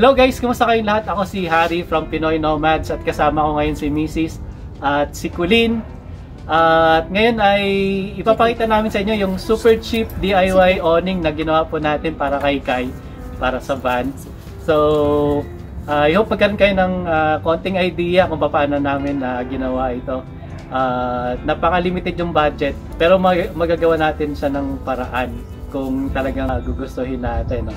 Hello guys, kumusta kayong lahat? Ako si Harry from Pinoy Nomads at kasama ko ngayon si Mrs. at si Colleen. At ngayon ay ipapakita namin sa inyo yung super cheap DIY awning na ginawa po natin para kay Kai, para sa van. So, I hope magkaroon kayo ng konting idea kung paano namin ginawa ito. Napaka-limited yung budget, pero magagawa natin siya ng paraan kung talagang gugustuhin natin. No?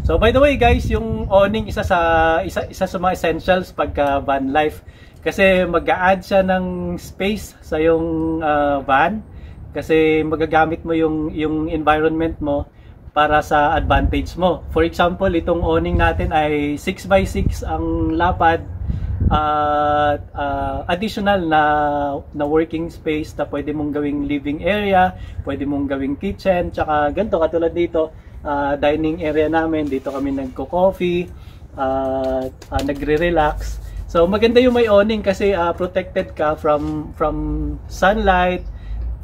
So by the way guys, yung awning isa sa mga essentials pagka van life kasi mag-a-add siya ng space sa yung van kasi magagamit mo yung environment mo para sa advantage mo. For example, itong awning natin ay 6x6 ang lapad at additional na working space na pwede mong gawing living area, pwede mong gawing kitchen, tsaka ganito katulad dito. Dining area namin, dito kami nagko-coffee, nagre-relax. So maganda yung may awning kasi protected ka from sunlight,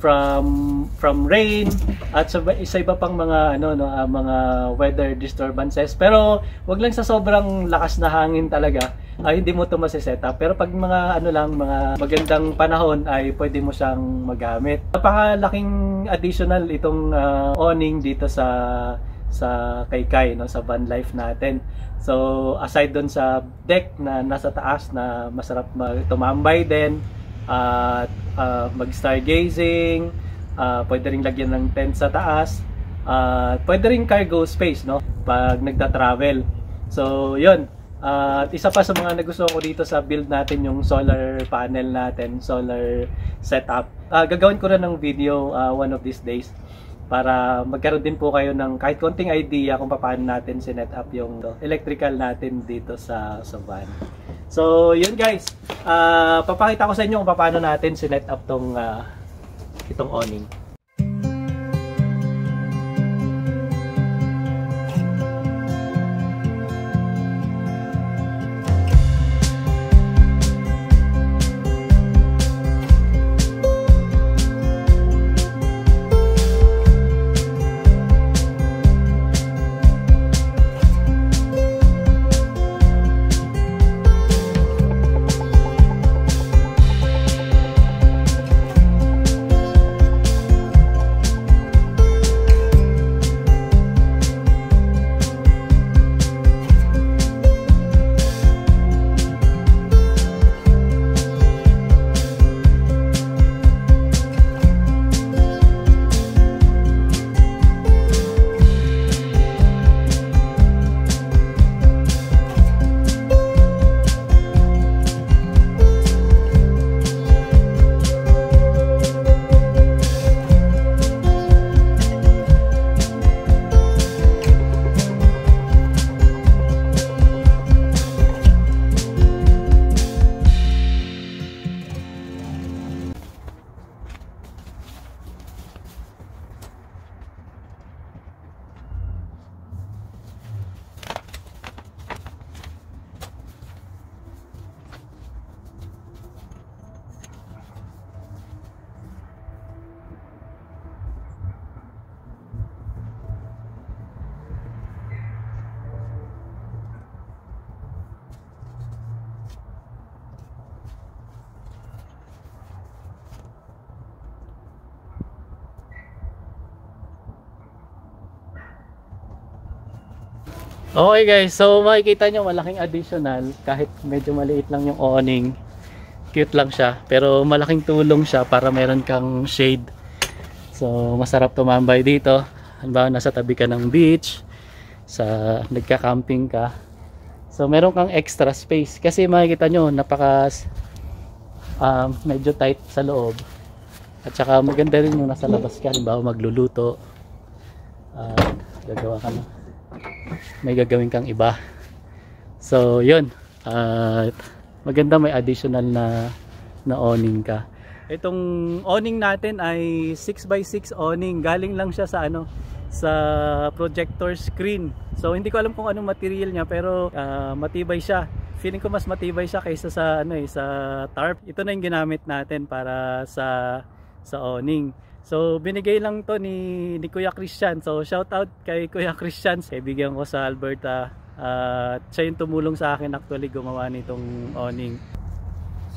from rain at sa iba pang mga mga weather disturbances. Pero wag lang sa sobrang lakas na hangin talaga, hindi mo to mase-set up. Pero pag mga mga magandang panahon ay pwede mo siyang magamit. Napakalaking additional itong awning dito sa kay Kai, no, sa van life natin. So aside doon sa deck na nasa taas na masarap tumambay din at mag-stargazing, pwede ring lagyan ng tent sa taas, pwede ring cargo space, no, pag nagta-travel. So yun, at isa pa sa mga nagustuhan ko dito sa build natin yung solar panel natin, solar setup. Gagawin ko rin ng video one of these days para magkaroon din po kayo ng kahit konting idea kung paano natin sinet up yung electrical natin dito sa van. So yun guys, papakita ko sa inyo kung paano natin sinet up itong awning. Okay guys, so makikita nyo malaking additional kahit medyo maliit lang yung awning. Cute lang siya, pero malaking tulong siya para meron kang shade. So masarap tumambay dito. Halimbawa nasa tabi ka ng beach, nagka-camping ka. So meron kang extra space kasi makikita nyo medyo tight sa loob. At saka maganda rin yung nasa labas ka, halimbawa magluluto. Gagawa ka na. May gagawin kang iba. So yun, maganda may additional na awning ka. Itong awning natin ay 6x6 awning. Galing lang siya sa ano, sa projector screen. So hindi ko alam kung anong material niya, pero matibay siya. Feeling ko mas matibay siya kaysa sa ano sa tarp. Ito na yung ginamit natin para sa awning. So binigay lang to ni Kuya Christian. So shout out kay Kuya Christian. Kaibigan ko sa Alberta. Siya yung tumulong sa akin actually gumawa nitong awning.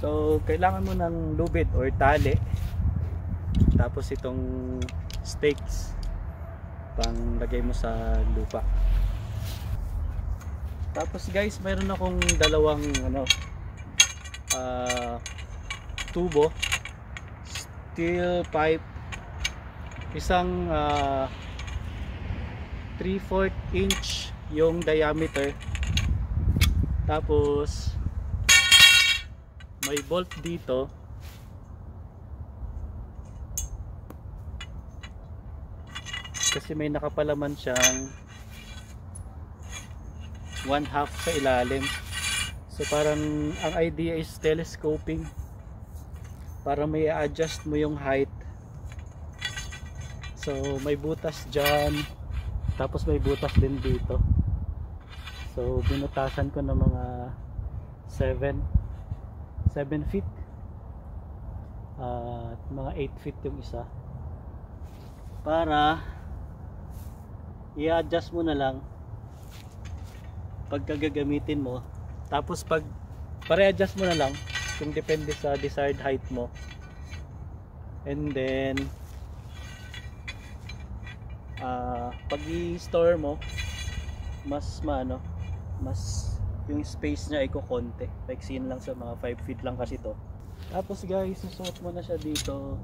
So kailangan mo ng lubid or tali, tapos itong stakes pang lagay mo sa lupa. Tapos guys, mayroon akong dalawang tubo, steel pipe, isang 3/4 inch yung diameter, tapos may bolt dito, kasi may nakapalaman siyang 1/2 sa ilalim. So parang ang idea is telescoping, para may adjust mo yung height. So may butas dyan, tapos may butas din dito. So binutasan ko ng mga 7 feet at mga 8 feet yung isa, para i-adjust mo na lang pagka gagamitin mo. Tapos pag pare-adjust mo na lang kung depende sa desired height mo, and then pag i-store mo, mas yung space niya ay kukonti, paiksin lang sa mga 5 feet lang kasi to. Tapos guys, susuot mo na siya dito.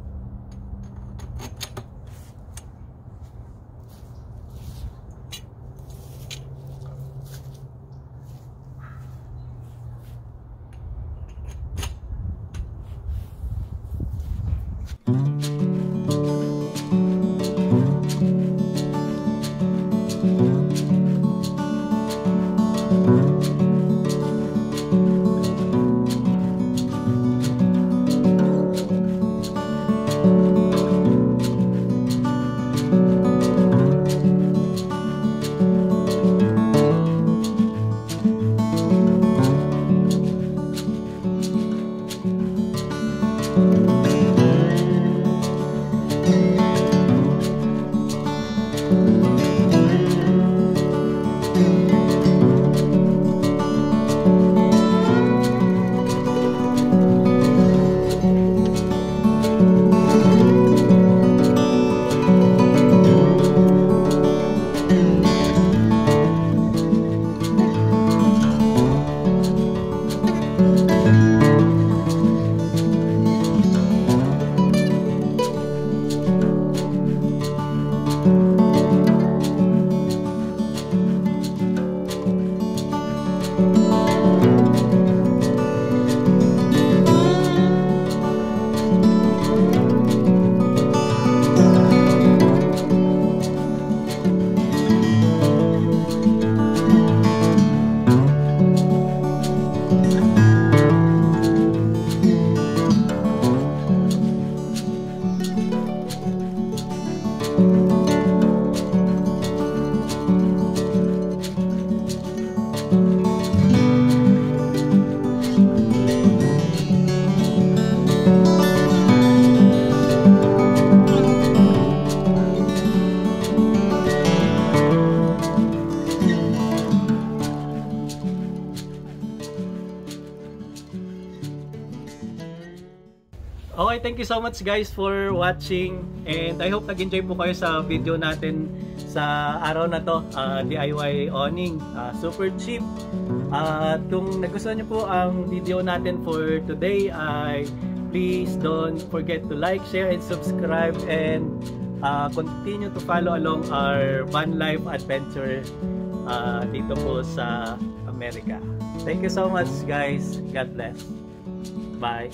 Okay, thank you so much guys for watching, and I hope nag-enjoy po kayo sa video natin sa araw na to. DIY awning, super cheap. At kung nagustuhan niyo po ang video natin for today, please don't forget to like, share, and subscribe, and continue to follow along our van life adventure dito po sa Amerika. Thank you so much guys. God bless. Bye.